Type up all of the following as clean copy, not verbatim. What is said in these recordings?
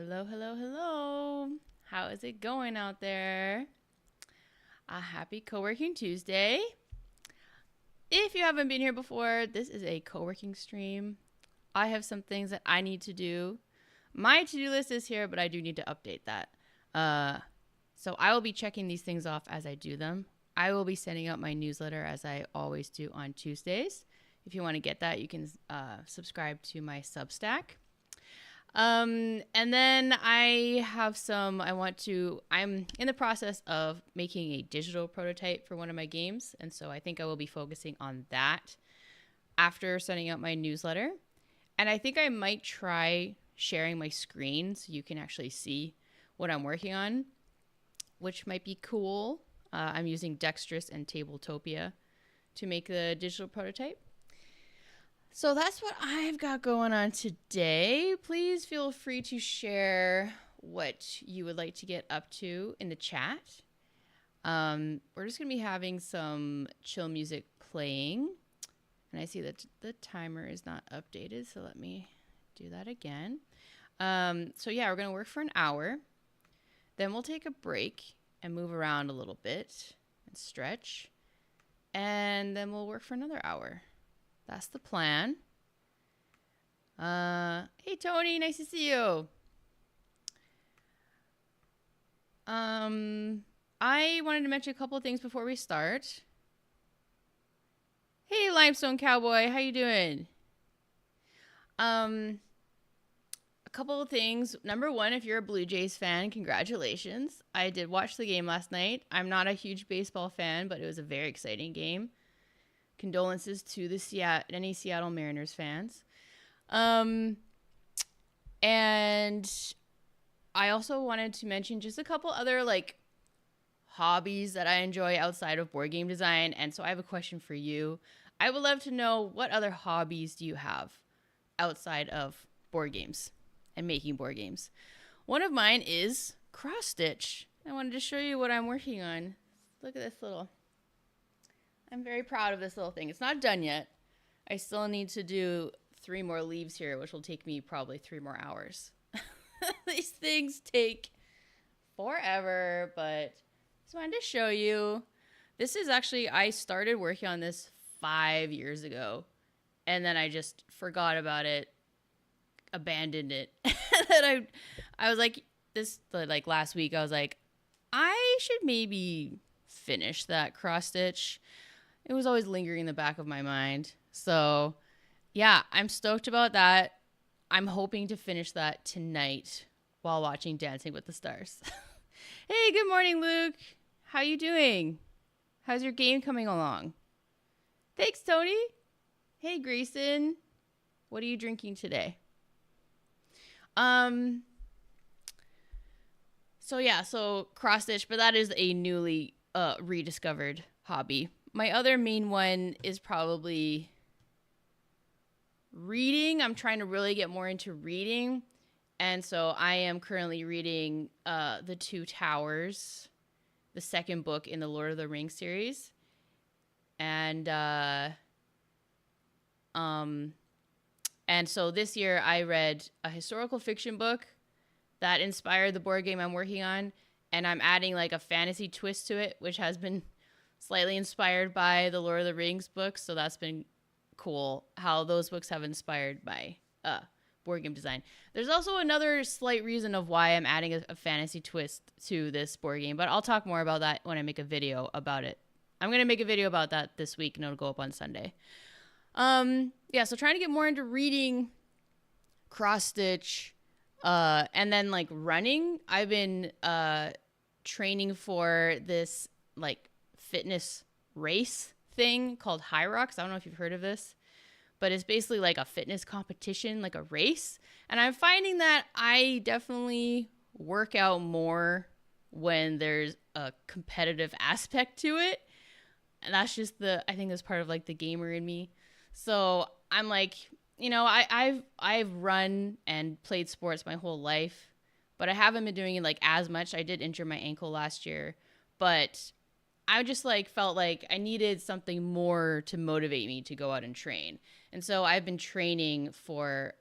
Hello, hello, hello. How is it going out there? A happy co-working Tuesday. If you haven't been here before, this is a co-working stream. I have some things that I need to do. My to-do list is here, but I do need to update that. So I will be checking these things off as I do them. I will be sending out my newsletter as I always do on Tuesdays. If you want to get that, you can subscribe to my Substack. And then I'm in the process of making a digital prototype for one of my games. And so I think I will be focusing on that after sending out my newsletter. And I think I might try sharing my screen so you can actually see what I'm working on, which might be cool. I'm using Dexterous and Tabletopia to make the digital prototype. So that's what I've got going on today. Please feel free to share what you would like to get up to in the chat. We're just going to be having some chill music playing. And I see that the timer is not updated, so let me do that again. So yeah, we're going to work for an hour. Then we'll take a break and move around a little bit and stretch. And then we'll work for another hour. That's the plan. Hey, Tony, nice to see you. I wanted to mention a couple of things before we start. Hey, Limestone Cowboy, how you doing? A couple of things. Number one, if you're a Blue Jays fan, congratulations. I did watch the game last night. I'm not a huge baseball fan, but it was a very exciting game. Condolences to any Seattle Mariners fans. And I also wanted to mention just a couple other hobbies that I enjoy outside of board game design. And so I have a question for you. I would love to know, what other hobbies do you have outside of board games and making board games? One of mine is cross stitch. I wanted to show you what I'm working on. Look at this I'm very proud of this little thing. It's not done yet. I still need to do 3 more leaves here, which will take me probably 3 more hours. These things take forever, but just wanted to show you. This is actually, I started working on this 5 years ago, and then I just forgot about it, abandoned it. Then I was like, last week, I was like, I should maybe finish that cross stitch. It was always lingering in the back of my mind. So yeah, I'm stoked about that. I'm hoping to finish that tonight while watching Dancing with the Stars. Hey, good morning, Luke. How you doing? How's your game coming along? Thanks, Tony. Hey, Grayson. What are you drinking today? So cross stitch, but that is a newly rediscovered hobby. My other main one is probably reading. I'm trying to really get more into reading. And so I am currently reading The Two Towers, the second book in the Lord of the Rings series. And so this year I read a historical fiction book that inspired the board game I'm working on. And I'm adding a fantasy twist to it, which has been slightly inspired by the Lord of the Rings books. So that's been cool how those books have inspired my board game design. There's also another slight reason of why I'm adding a fantasy twist to this board game, but I'll talk more about that when I make a video about it. I'm going to make a video about that this week, and it'll go up on Sunday. So trying to get more into reading, cross stitch, and then running. I've been training for this fitness race thing called High Rocks. I don't know if you've heard of this, but it's basically a fitness competition, a race. And I'm finding that I definitely work out more when there's a competitive aspect to it. And that's just I think that's part of the gamer in me. So I'm I've run and played sports my whole life, but I haven't been doing it as much. I did injure my ankle last year, but I just felt like I needed something more to motivate me to go out and train. And so I've been training for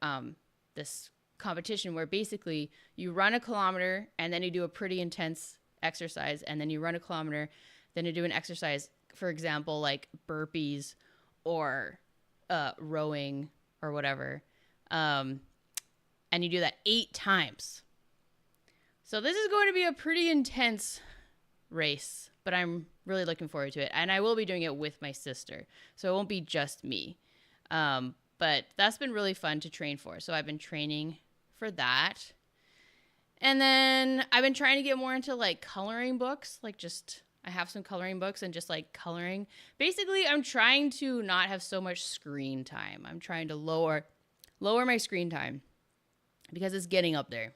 this competition where basically you run a kilometer and then you do a pretty intense exercise, and then you run a kilometer, then you do an exercise, for example, like burpees or rowing or whatever. And you do that 8 times. So this is going to be a pretty intense race, but I'm really looking forward to it. And I will be doing it with my sister, so it won't be just me. But that's been really fun to train for. So I've been training for that. And then I've been trying to get more into like coloring books, like just I have some coloring books and just like coloring. Basically, I'm trying to not have so much screen time. I'm trying to lower my screen time because it's getting up there.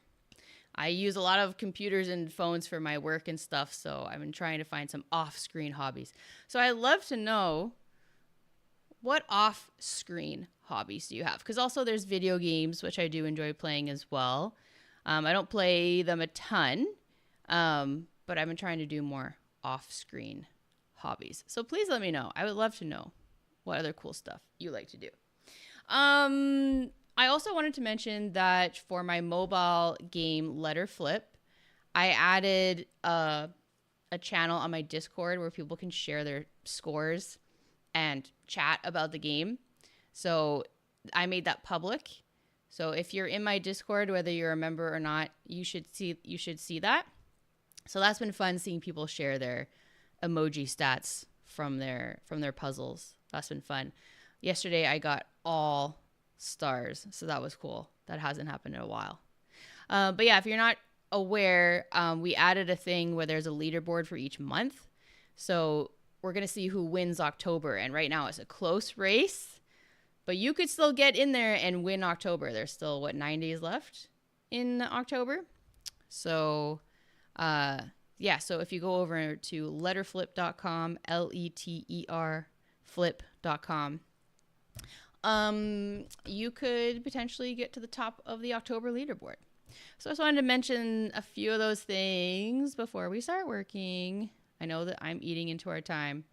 I use a lot of computers and phones for my work and stuff, so I've been trying to find some off-screen hobbies. So I'd love to know, what off-screen hobbies do you have? Because also there's video games, which I do enjoy playing as well. I don't play them a ton, but I've been trying to do more off-screen hobbies. So please let me know. I would love to know what other cool stuff you like to do. I also wanted to mention that for my mobile game Letter Flip, I added a channel on my Discord where people can share their scores and chat about the game. So I made that public. So if you're in my Discord, whether you're a member or not, you should see that. So that's been fun seeing people share their emoji stats from their puzzles. That's been fun. Yesterday I got all stars, so that was cool. That hasn't happened in a while. But yeah, if you're not aware, we added a thing where there's a leaderboard for each month. So we're going to see who wins October. And right now it's a close race, but you could still get in there and win October. There's still, 9 days left in October. So, yeah, so if you go over to letterflip.com, LETER flip.com, you could potentially get to the top of the October leaderboard. So I just wanted to mention a few of those things before we start working. I know that I'm eating into our time.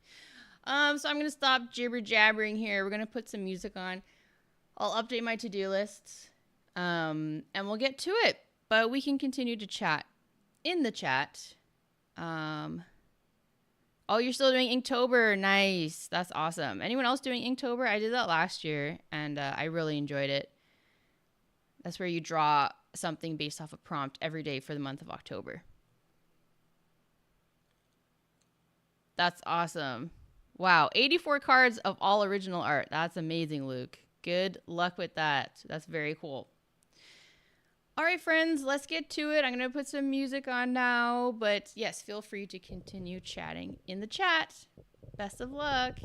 So I'm going to stop jibber jabbering here. We're going to put some music on. I'll update my to-do list, and we'll get to it. But we can continue to chat in the chat. Oh, you're still doing Inktober. Nice. That's awesome. Anyone else doing Inktober? I did that last year, and I really enjoyed it. That's where you draw something based off a prompt every day for the month of October. That's awesome. Wow, 84 cards of all original art. That's amazing, Luke. Good luck with that. That's very cool. All right, friends, let's get to it. I'm going to put some music on now. But yes, feel free to continue chatting in the chat. Best of luck.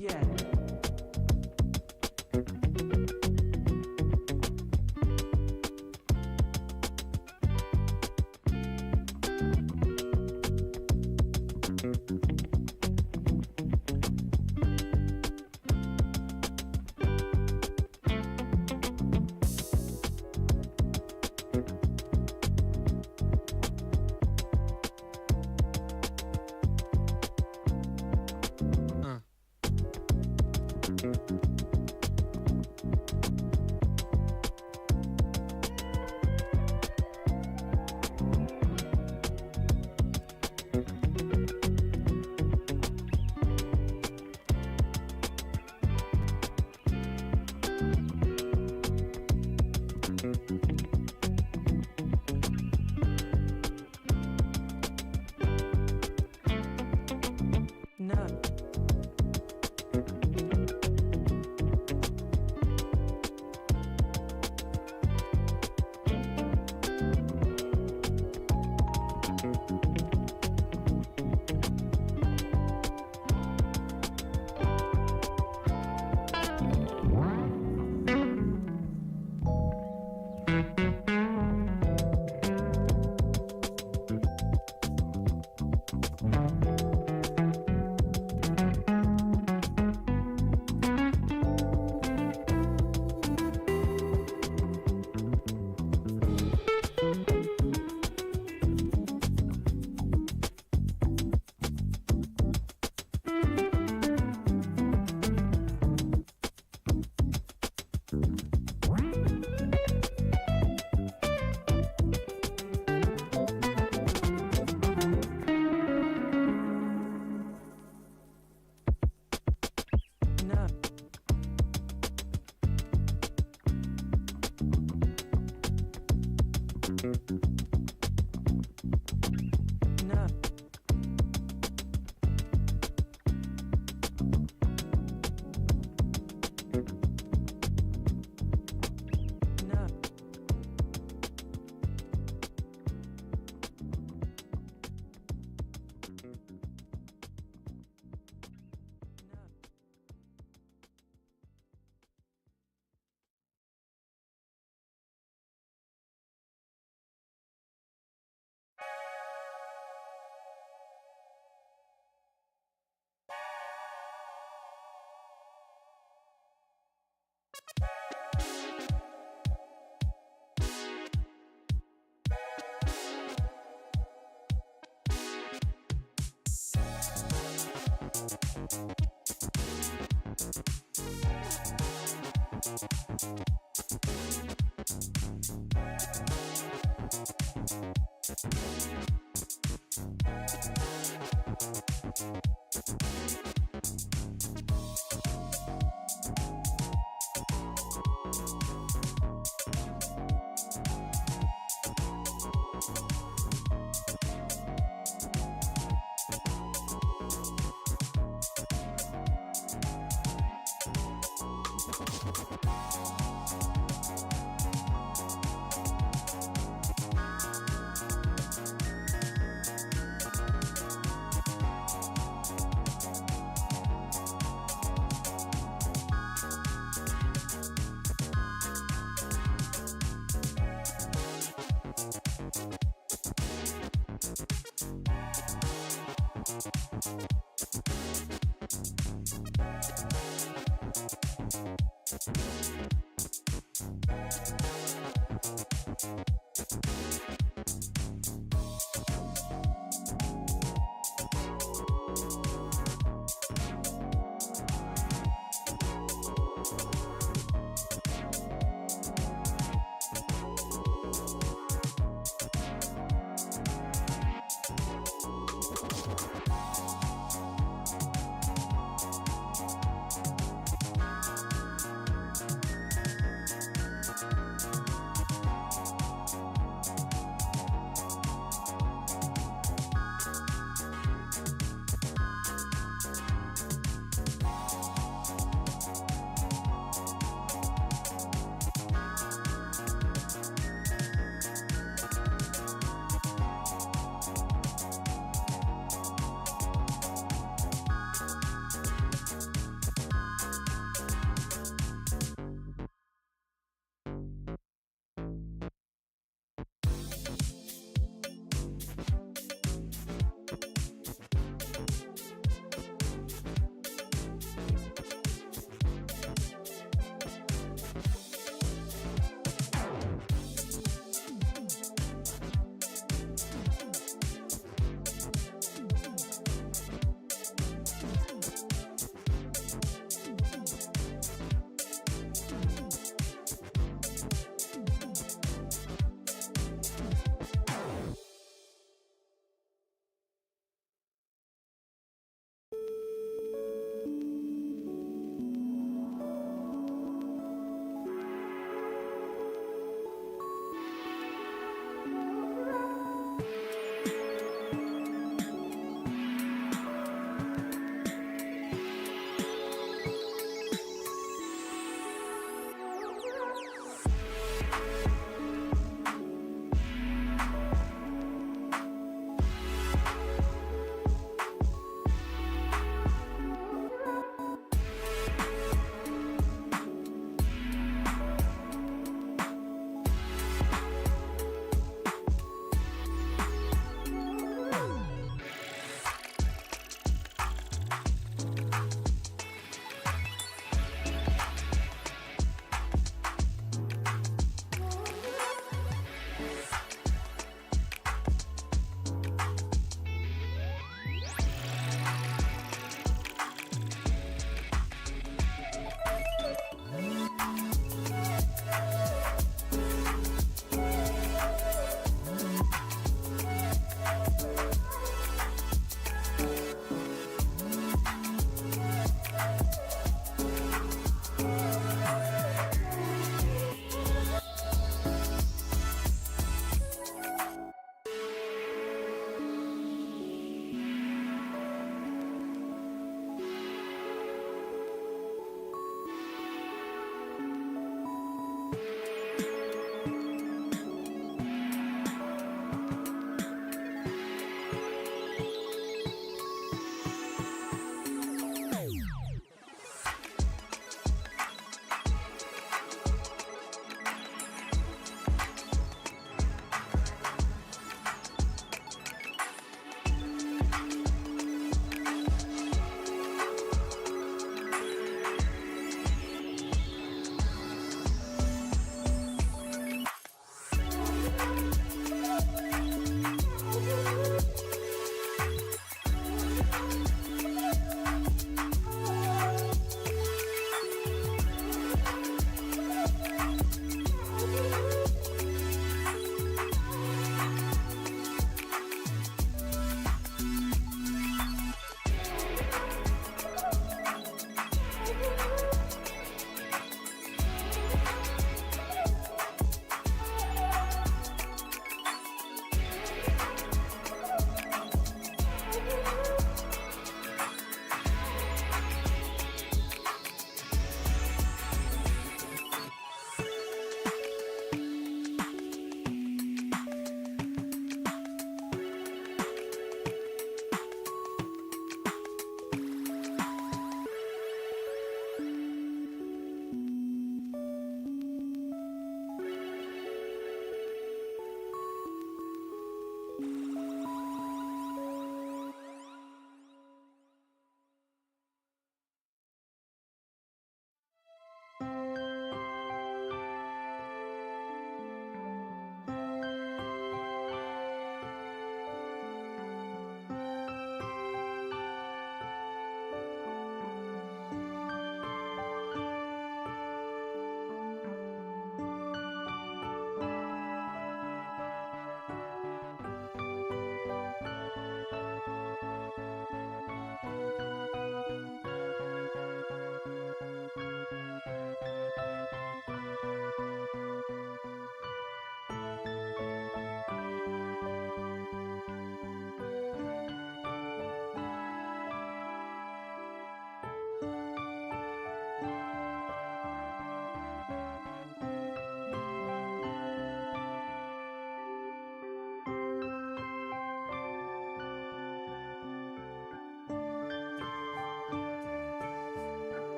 Yeah.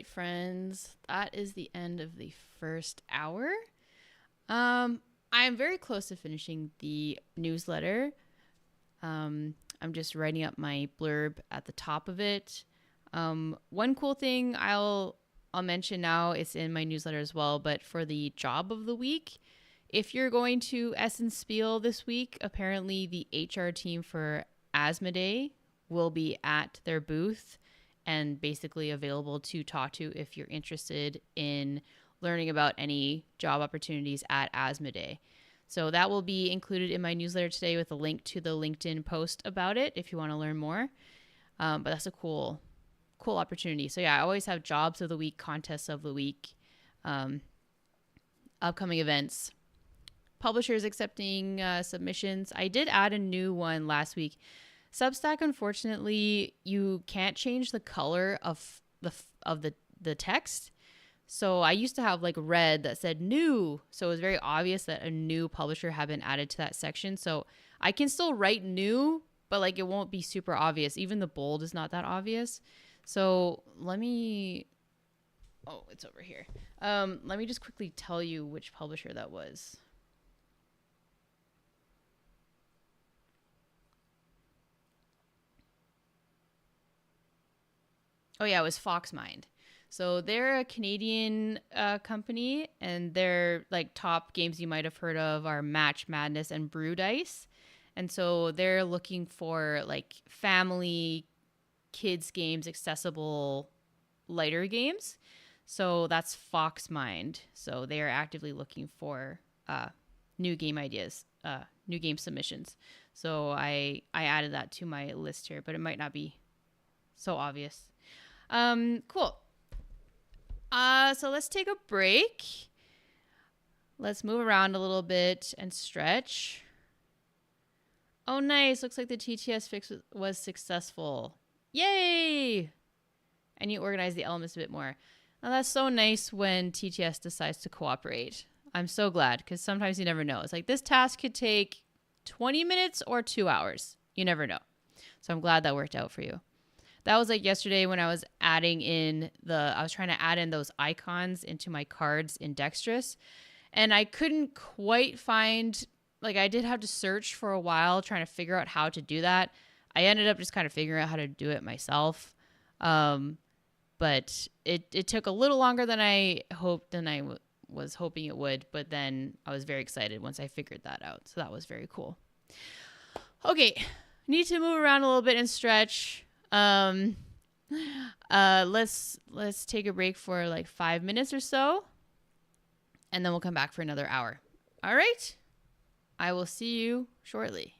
right, friends. That is the end of the first hour. I am very close to finishing the newsletter. I'm just writing up my blurb at the top of it. One cool thing I'll mention now, it's in my newsletter as well, but for the job of the week, if you're going to Essen Spiel this week, apparently the HR team for Asmodee will be at their booth and basically available to talk to if you're interested in learning about any job opportunities at Asmodee. So that will be included in my newsletter today with a link to the LinkedIn post about it if you want to learn more. But that's a cool opportunity. So yeah, I always have jobs of the week, contests of the week, upcoming events, publishers accepting submissions. I did add a new one last week. Substack, unfortunately, you can't change the color of the text. So I used to have like red that said new. So it was very obvious that a new publisher had been added to that section. So I can still write new, but like it won't be super obvious. Even the bold is not that obvious. So let me, oh, it's over here. Let me just quickly tell you which publisher that was. Oh yeah, it was Foxmind. So they're a Canadian company, and their like top games you might have heard of are Match Madness and Brew Dice. And so they're looking for like family kids games, accessible lighter games. So that's Foxmind. So they are actively looking for new game ideas, new game submissions. So I added that to my list here, but it might not be so obvious. Cool. So let's take a break. Let's move around a little bit and stretch. Oh, nice. Looks like the TTS fix was successful. Yay! And you organize the elements a bit more. Now, that's so nice when TTS decides to cooperate. I'm so glad, because sometimes you never know. It's like this task could take 20 minutes or 2 hours. You never know. So I'm glad that worked out for you. That was like yesterday when I was adding in I was trying to add in those icons into my cards in Dexterous. And I couldn't quite find, like I did have to search for a while trying to figure out how to do that. I ended up just kind of figuring out how to do it myself. But it took a little longer than I hoped, than I was hoping it would. But then I was very excited once I figured that out. So that was very cool. Okay, need to move around a little bit and stretch. Let's take a break for like 5 minutes or so, and then we'll come back for another hour. All right. I will see you shortly.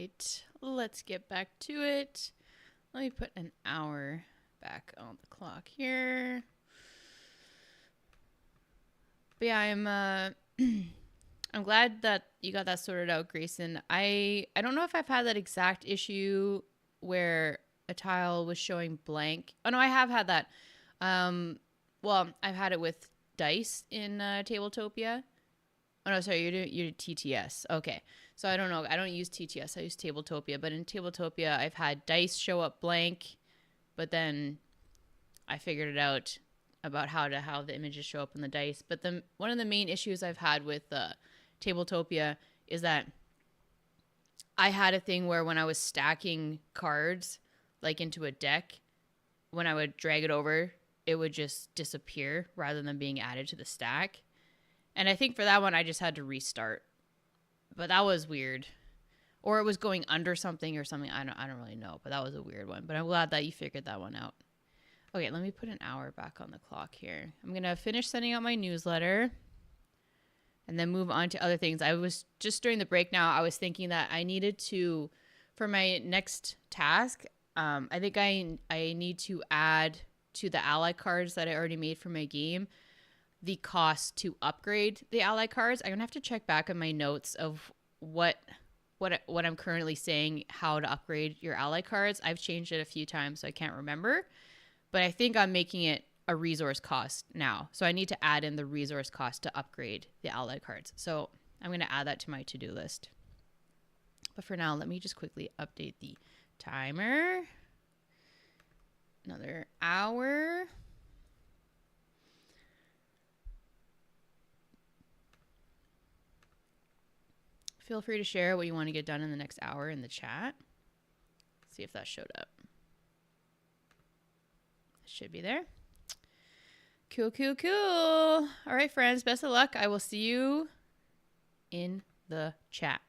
right, let's get back to it. Let me put an hour back on the clock here. But yeah, I'm glad that you got that sorted out, Grayson. I don't know if I've had that exact issue where a tile was showing blank. Oh no, I have had that. Well, I've had it with dice in Tabletopia. Oh no, sorry, you're TTS. Okay, so I don't know. I don't use TTS. I use Tabletopia. But in Tabletopia, I've had dice show up blank, but then I figured it out about how the images show up in the dice. But one of the main issues I've had with Tabletopia is that I had a thing where when I was stacking cards like into a deck, when I would drag it over, it would just disappear rather than being added to the stack. And I think for that one, I just had to restart. But that was weird. Or it was going under something or something. I don't really know. But that was a weird one. But I'm glad that you figured that one out. Okay, let me put an hour back on the clock here. I'm going to finish sending out my newsletter and then move on to other things. I was just during the break now, I was thinking that I needed to, for my next task, I think I need to add to the ally cards that I already made for my game the cost to upgrade the ally cards. I'm gonna have to check back on my notes of what I'm currently saying how to upgrade your ally cards. I've changed it a few times, so I can't remember. But I think I'm making it a resource cost now. So I need to add in the resource cost to upgrade the ally cards. So I'm gonna add that to my to-do list. But for now, let me just quickly update the timer. Another hour. Feel free to share what you want to get done in the next hour in the chat. See if that showed up. It should be there. Cool, cool, cool. All right, friends, best of luck. I will see you in the chat.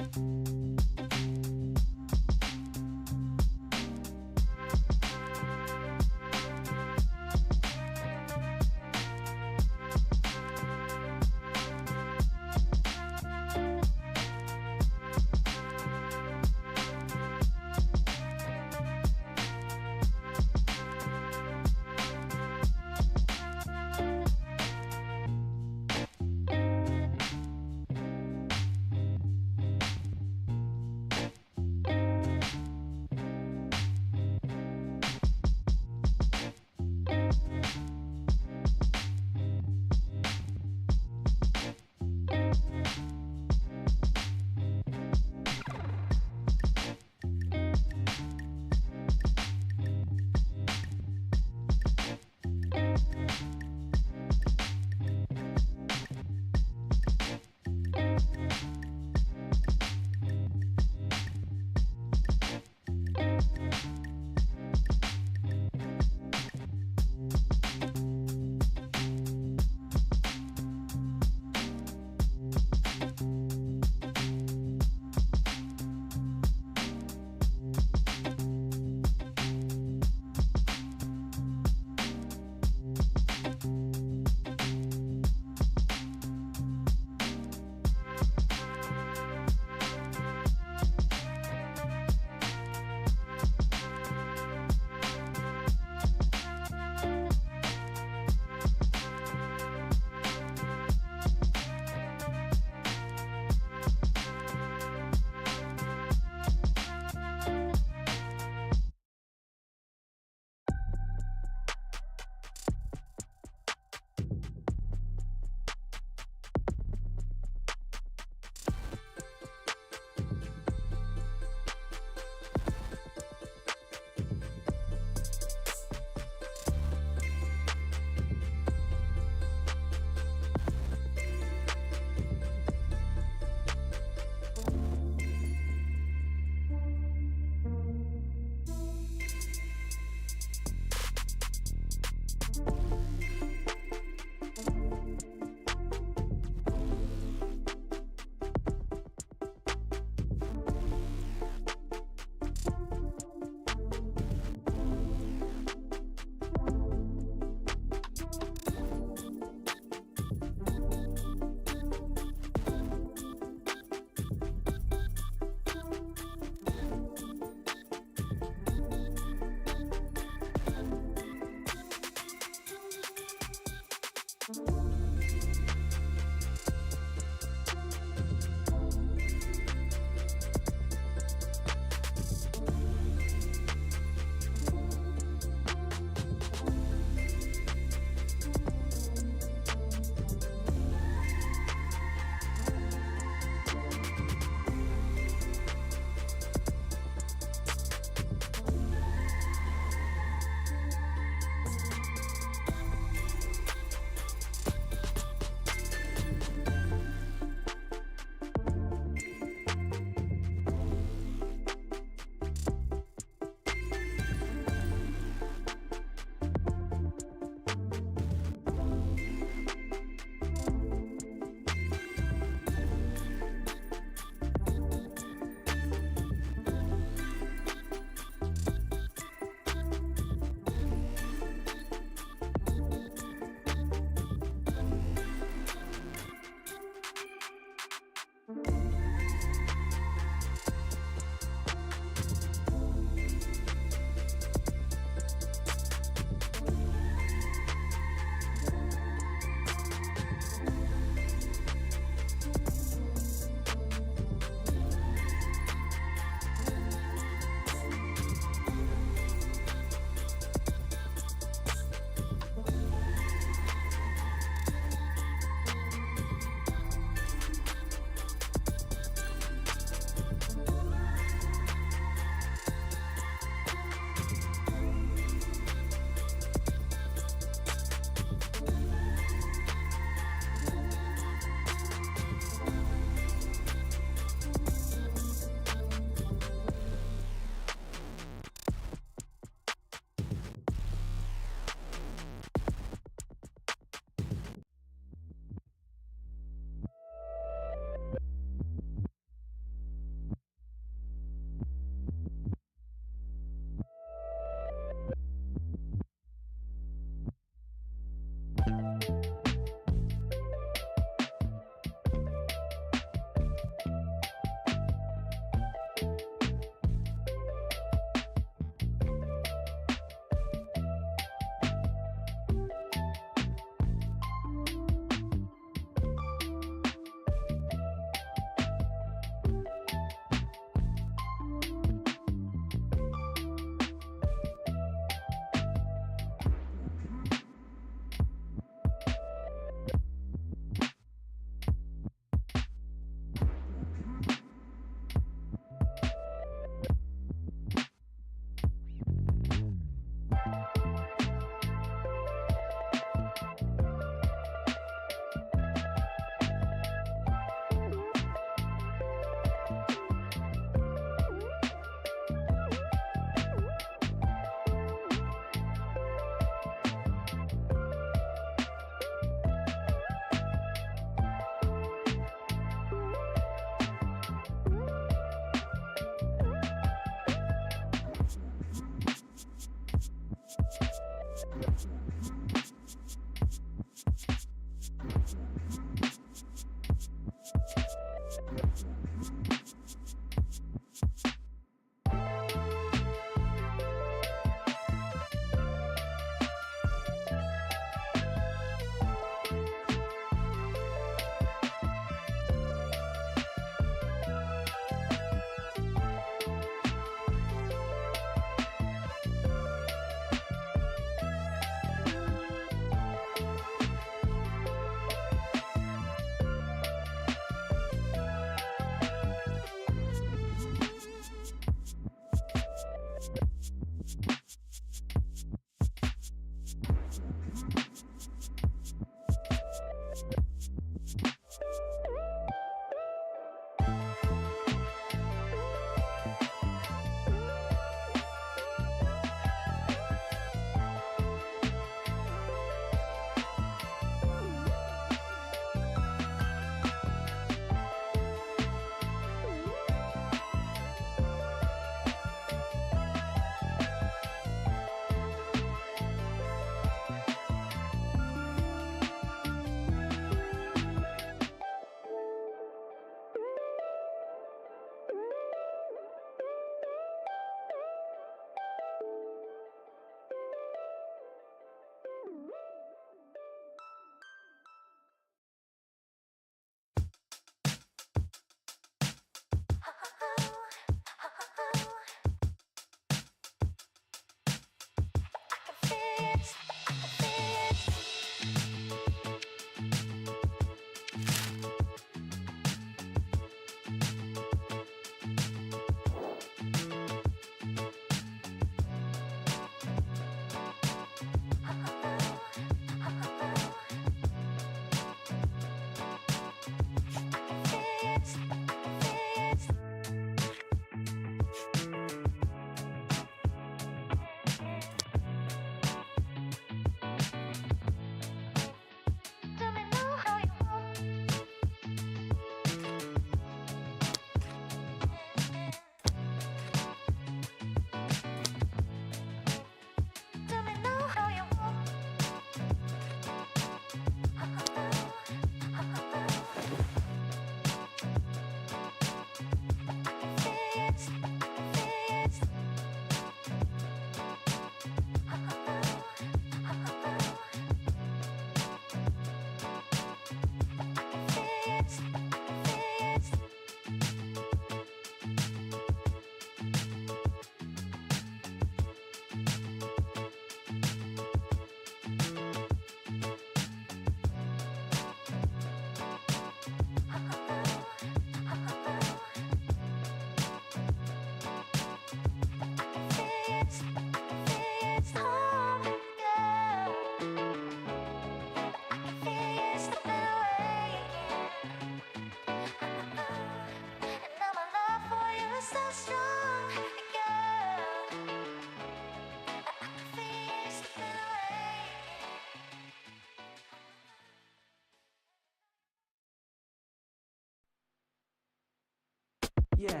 Yeah.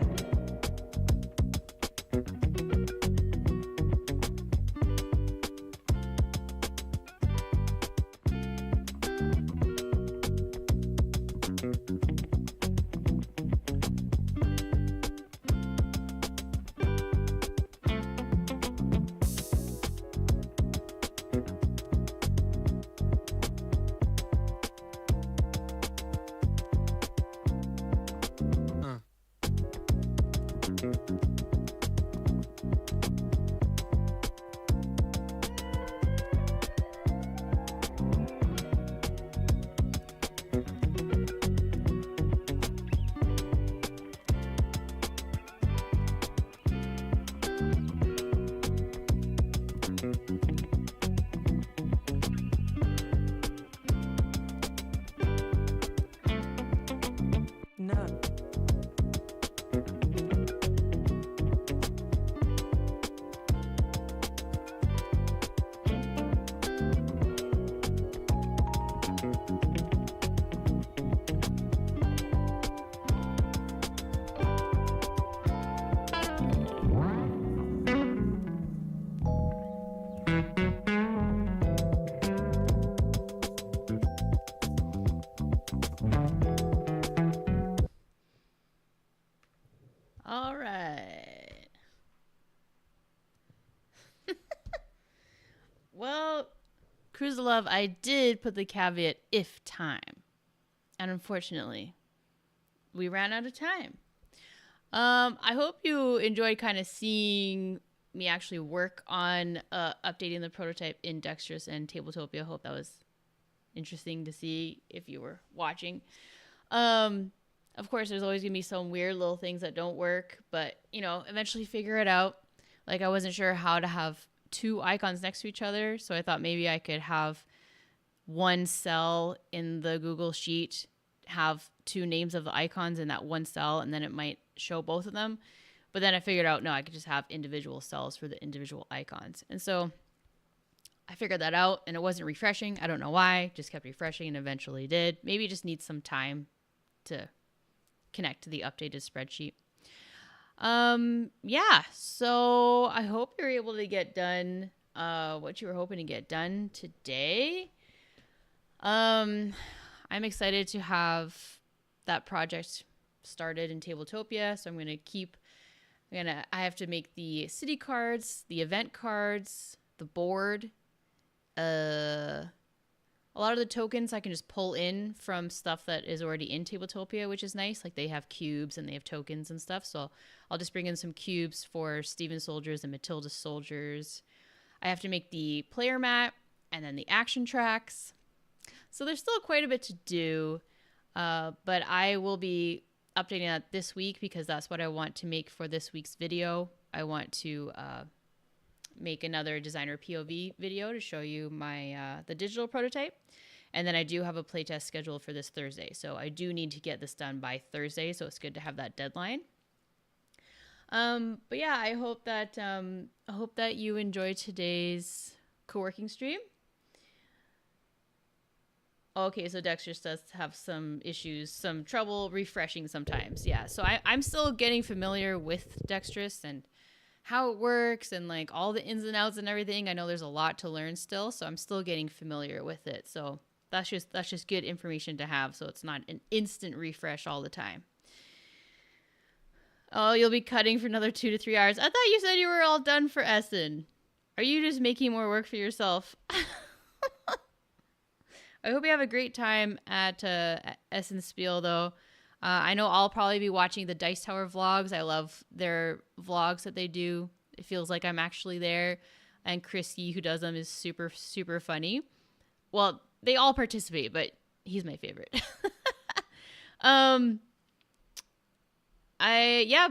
Uh. No. All right. Well, Cruise of Love, I did put the caveat if time. And unfortunately, we ran out of time. I hope you enjoyed kind of seeing me actually work on updating the prototype in Dexterous and Tabletopia. I hope that was interesting to see if you were watching. Of course, there's always going to be some weird little things that don't work, but, eventually figure it out. Like, I wasn't sure how to have two icons next to each other, so I thought maybe I could have one cell in the Google Sheet have two names of the icons in that one cell, and then it might show both of them. But then I figured out, no, I could just have individual cells for the individual icons. And so I figured that out, and it wasn't refreshing. I don't know why. Just kept refreshing and eventually did. Maybe it just needs some time to connect to the updated spreadsheet. Yeah, so I hope you're able to get done what you were hoping to get done today. I'm excited to have that project started in Tabletopia, so I have to make the city cards, the event cards, the board. A lot of the tokens I can just pull in from stuff that is already in Tabletopia, which is nice. Like, they have cubes and they have tokens and stuff. So I'll just bring in some cubes for Steven soldiers and Matilda soldiers. I have to make the player mat and then the action tracks. So there's still quite a bit to do. But I will be updating that this week because that's what I want to make for this week's video. I want to make another designer POV video to show you my the digital prototype. And then I do have a playtest scheduled for this Thursday. So I do need to get this done by Thursday. So it's good to have that deadline. But yeah, I hope that you enjoyed today's co-working stream. Okay, so Dexterous does have some issues, some trouble refreshing sometimes. Yeah, so I'm still getting familiar with Dexterous and how it works and like all the ins and outs and everything. I know there's a lot to learn still, so I'm still getting familiar with it. So that's just good information to have, so it's not an instant refresh all the time. Oh, you'll be cutting for another 2 to 3 hours. I thought you said you were all done for Essen. Are you just making more work for yourself? I hope you have a great time at Essen Spiel, though. I know I'll probably be watching the Dice Tower vlogs. I love their vlogs that they do. It feels like I'm actually there. And Christy, who does them, is super, super funny. Well, they all participate, but he's my favorite.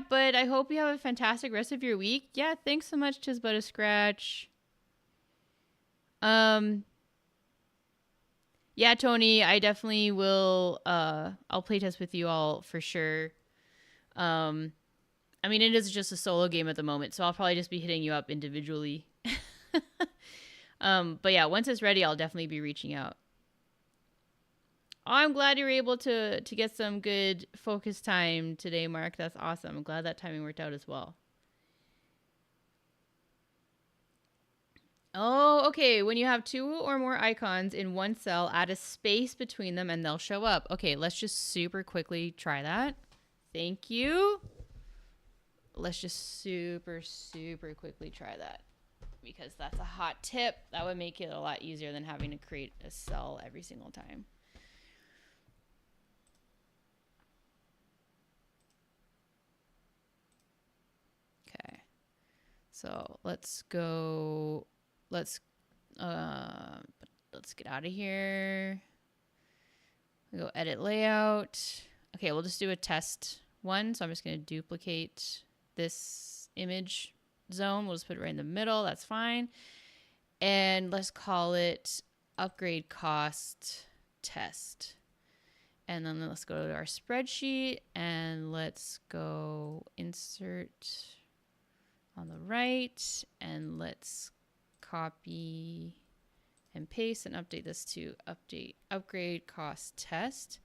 But I hope you have a fantastic rest of your week. Yeah, thanks so much, Tis But a Scratch. Yeah, Tony, I definitely will. I'll playtest with you all for sure. I mean, it is just a solo game at the moment, so I'll probably just be hitting you up individually. But yeah, once it's ready, I'll definitely be reaching out. I'm glad you were able to get some good focus time today, Mark. That's awesome. I'm glad that timing worked out as well. Oh, okay. When you have two or more icons in one cell, add a space between them and they'll show up. Okay, let's just super quickly try that. Thank you. Let's just super quickly try that because that's a hot tip. That would make it a lot easier than having to create a cell every single time. Okay. So let's go. Let's get out of here. We go edit layout. Okay, we'll just do a test one. So I'm just going to duplicate this image zone. We'll just put it right in the middle. That's fine. And let's call it upgrade cost test. And then let's go to our spreadsheet and let's go insert on the right and let's copy and paste and update this to upgrade cost test.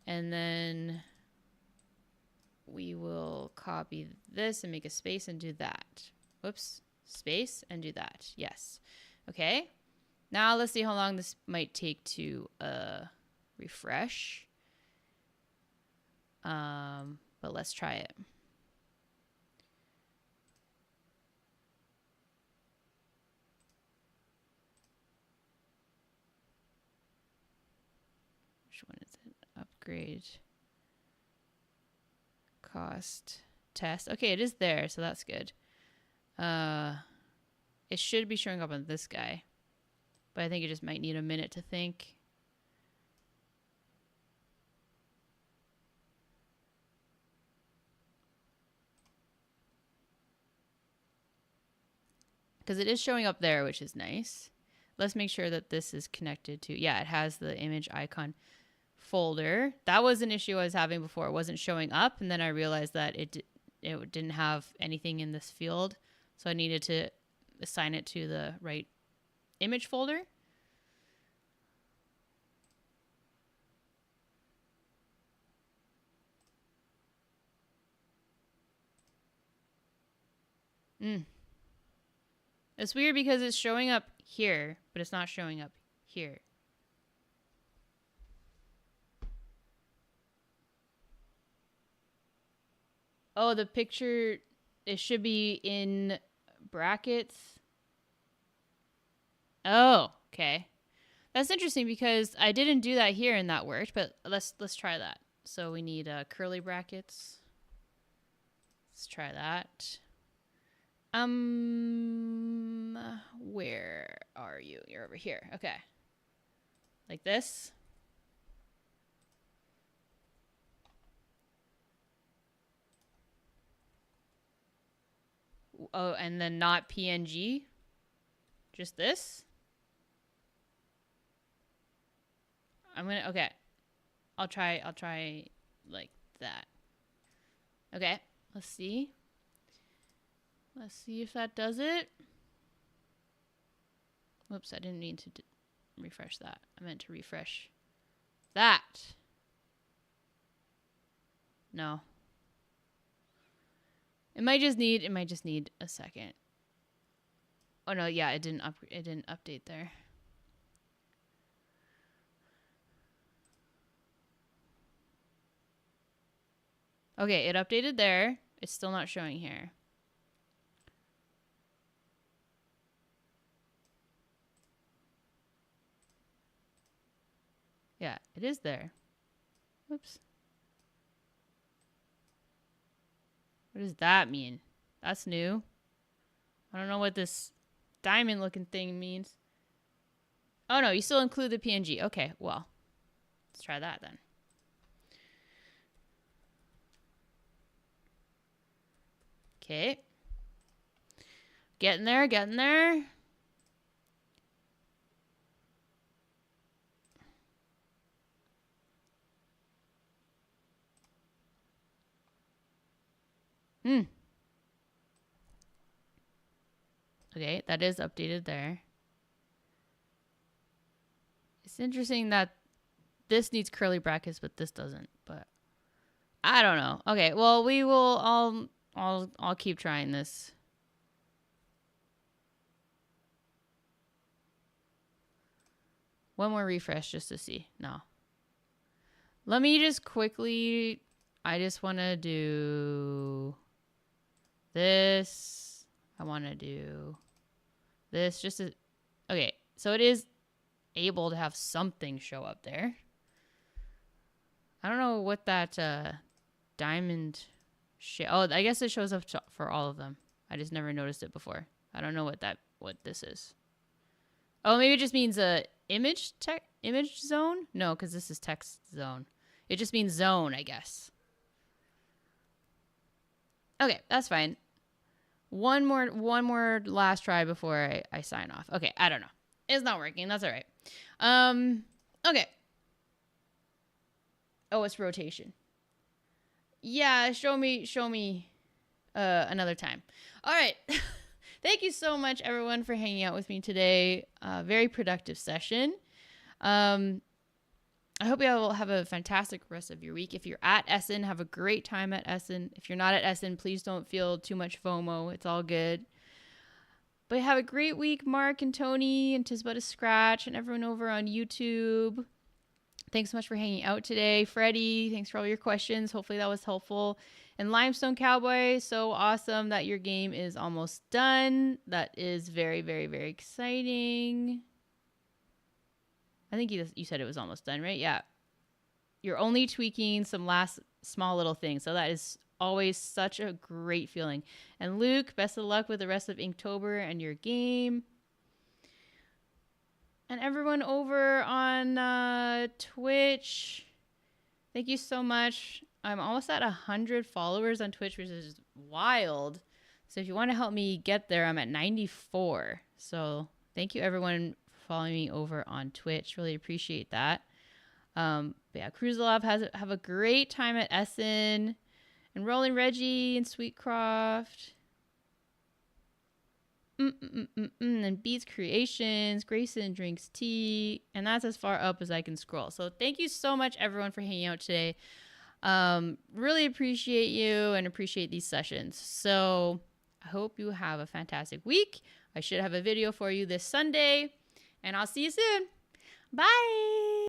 And then we will copy this and make a space and do that. Whoops, space and do that. Yes. Okay. Now let's see how long this might take to refresh. But let's try it. Which one is it? Upgrade cost test. Okay, it is there, so that's good. It should be showing up on this guy, but I think it just might need a minute to think. Because it is showing up there, which is nice. Let's make sure that this is connected to, yeah, it has the image icon folder. That was an issue I was having before. It wasn't showing up, and then I realized that it didn't have anything in this field, so I needed to assign it to the right image folder. It's weird because it's showing up here, but it's not showing up here. Oh, the picture, it should be in brackets. Oh, okay. That's interesting because I didn't do that here and that worked, but let's try that. So we need curly brackets. Let's try that. Where are you? You're over here. Okay. Like this. Oh, and then not PNG. Just this. Okay. I'll try like that. Okay. Let's see. Let's see if that does it. Whoops, I didn't mean to refresh that. I meant to refresh that. No. It might just need a second. Oh no, yeah, it didn't update there. Okay, it updated there. It's still not showing here. Yeah, it is there. Whoops. What does that mean? That's new. I don't know what this diamond looking thing means. Oh no, you still include the PNG. Okay, well, let's try that then. Okay. Getting there, getting there. Okay, that is updated there. It's interesting that this needs curly brackets, but this doesn't. But I don't know. Okay, well, we will. I'll keep trying this. One more refresh just to see. No. Let me just quickly. I just want to do this. I want to do this just to. Okay, so it is able to have something show up there. I don't know what that diamond oh, I guess it shows up for all of them. I just never noticed it before. I don't know what this is. Oh, maybe it just means image zone? No, because this is text zone. It just means zone, I guess. Okay, that's fine. One more last try before I sign off. Okay, I don't know. It's not working. That's all right. Okay. Oh, it's rotation. Yeah, show me another time. All right. Thank you so much, everyone, for hanging out with me today. Very productive session. I hope you all have a fantastic rest of your week. If you're at Essen, have a great time at Essen. If you're not at Essen, please don't feel too much FOMO. It's all good. But have a great week, Mark and Tony and Tis But a Scratch and everyone over on YouTube. Thanks so much for hanging out today. Freddie, thanks for all your questions. Hopefully that was helpful. And Limestone Cowboy, so awesome that your game is almost done. That is very, very, very exciting. I think you said it was almost done, right? Yeah. You're only tweaking some last small little things. So that is always such a great feeling. And Luke, best of luck with the rest of Inktober and your game. And everyone over on Twitch, thank you so much. I'm almost at 100 followers on Twitch, which is wild. So if you want to help me get there, I'm at 94. So thank you, everyone, for following me over on Twitch. Really appreciate that. But yeah, Cruzalov have a great time at Essen. And Rolling Reggie and Sweetcroft. And Beats Creations, Grayson Drinks Tea, and that's as far up as I can scroll. So thank you so much, everyone, for hanging out today. Really appreciate you and appreciate these sessions. So I hope you have a fantastic week. I should have a video for you this Sunday, and I'll see you soon. Bye.